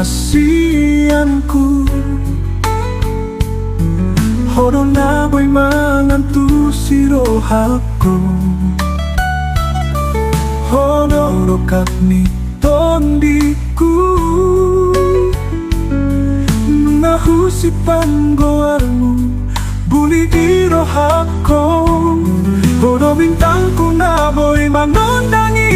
kasihanku. Horo na boy mangantu siro hako. Horo kak ni tondiku Nahusi panggoarmu Buli iro hako. Horo bintangku na boy manondangi